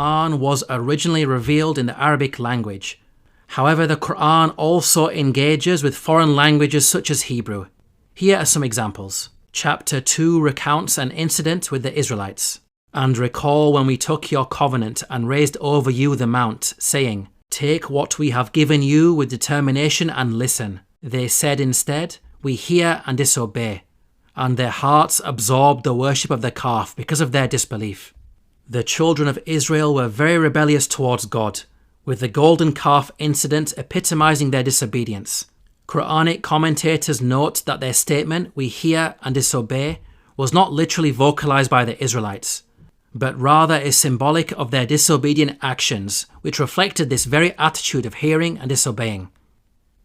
Qur'an was originally revealed in the Arabic language. However, the Qur'an also engages with foreign languages such as Hebrew. Here are some examples. Chapter 2 recounts an incident with the Israelites. And recall when we took your covenant and raised over you the mount, saying, take what we have given you with determination and listen. They said instead, we hear and disobey. And their hearts absorbed the worship of the calf because of their disbelief. The children of Israel were very rebellious towards God, with the golden calf incident epitomizing their disobedience. Quranic commentators note that their statement, we hear and disobey, was not literally vocalized by the Israelites, but rather is symbolic of their disobedient actions, which reflected this very attitude of hearing and disobeying.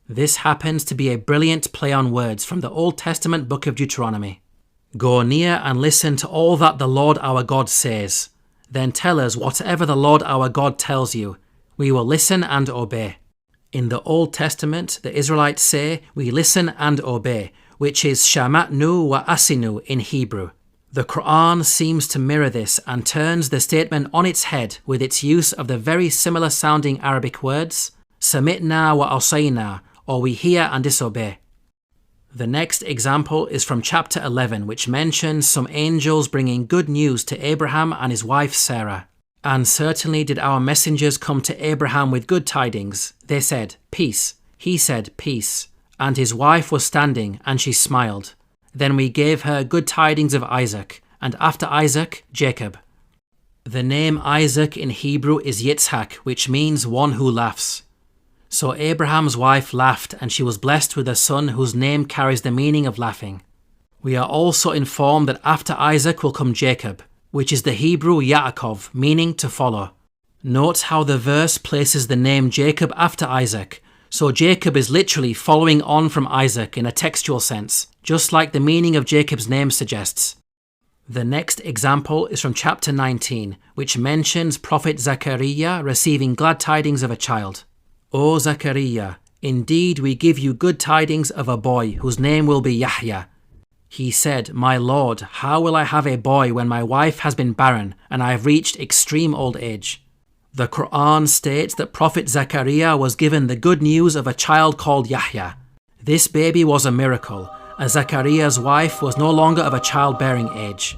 This happens to be a brilliant play on words from the Old Testament book of Deuteronomy. Go near and listen to all that the Lord our God says. Then tell us whatever the Lord our God tells you. We will listen and obey. In the Old Testament, the Israelites say, we listen and obey, which is shamatnu wa asinu in Hebrew. The Qur'an seems to mirror this and turns the statement on its head with its use of the very similar sounding Arabic words, samitna wa asayna, or we hear and disobey. The next example is from chapter 11, which mentions some angels bringing good news to Abraham and his wife Sarah. And certainly did our messengers come to Abraham with good tidings. They said, peace. He said, peace. And his wife was standing, and she smiled. Then we gave her good tidings of Isaac, and after Isaac, Jacob. The name Isaac in Hebrew is Yitzhak, which means one who laughs. So Abraham's wife laughed, and she was blessed with a son whose name carries the meaning of laughing. We are also informed that after Isaac will come Jacob, which is the Hebrew Yaakov, meaning to follow. Note how the verse places the name Jacob after Isaac, so Jacob is literally following on from Isaac in a textual sense, just like the meaning of Jacob's name suggests. The next example is from chapter 19, which mentions Prophet Zechariah receiving glad tidings of a child. O Zechariah, indeed we give you good tidings of a boy whose name will be Yahya. He said, my Lord, how will I have a boy when my wife has been barren and I have reached extreme old age? The Qur'an states that Prophet Zechariah was given the good news of a child called Yahya. This baby was a miracle, as Zechariah's wife was no longer of a childbearing age.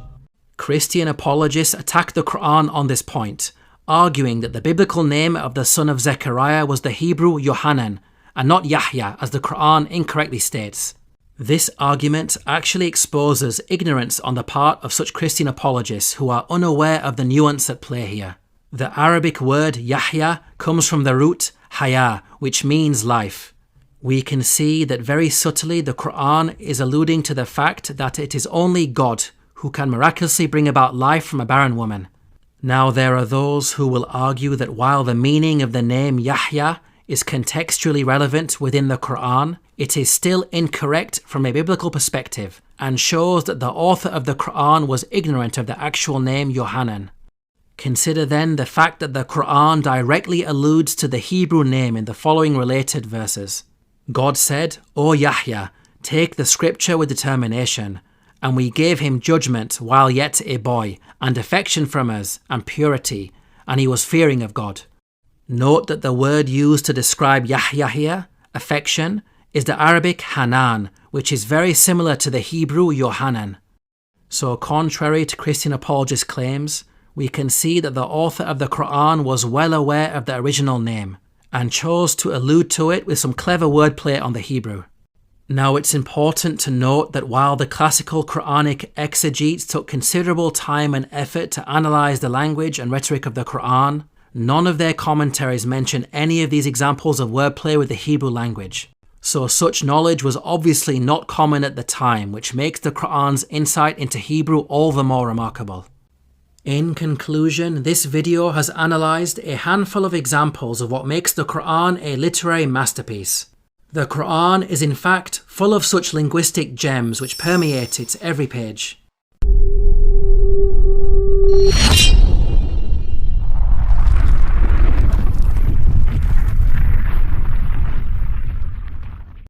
Christian apologists attack the Qur'an on this point, arguing that the biblical name of the son of Zechariah was the Hebrew Yohanan, and not Yahya as the Qur'an incorrectly states. This argument actually exposes ignorance on the part of such Christian apologists who are unaware of the nuance at play here. The Arabic word Yahya comes from the root haya, which means life. We can see that very subtly the Qur'an is alluding to the fact that it is only God who can miraculously bring about life from a barren woman. Now there are those who will argue that while the meaning of the name Yahya is contextually relevant within the Qur'an, it is still incorrect from a biblical perspective and shows that the author of the Qur'an was ignorant of the actual name Yohanan. Consider then the fact that the Qur'an directly alludes to the Hebrew name in the following related verses. God said, O Yahya, take the scripture with determination, and we gave him judgment while yet a boy, and affection from us, and purity, and he was fearing of God. Note that the word used to describe Yahya here, affection, is the Arabic Hanan, which is very similar to the Hebrew Yohanan. So contrary to Christian apologists' claims, we can see that the author of the Qur'an was well aware of the original name, and chose to allude to it with some clever wordplay on the Hebrew. Now it's important to note that while the classical Quranic exegetes took considerable time and effort to analyze the language and rhetoric of the Qur'an, none of their commentaries mention any of these examples of wordplay with the Hebrew language. So such knowledge was obviously not common at the time, which makes the Qur'an's insight into Hebrew all the more remarkable. In conclusion, this video has analysed a handful of examples of what makes the Qur'an a literary masterpiece. The Qur'an is in fact full of such linguistic gems which permeate its every page.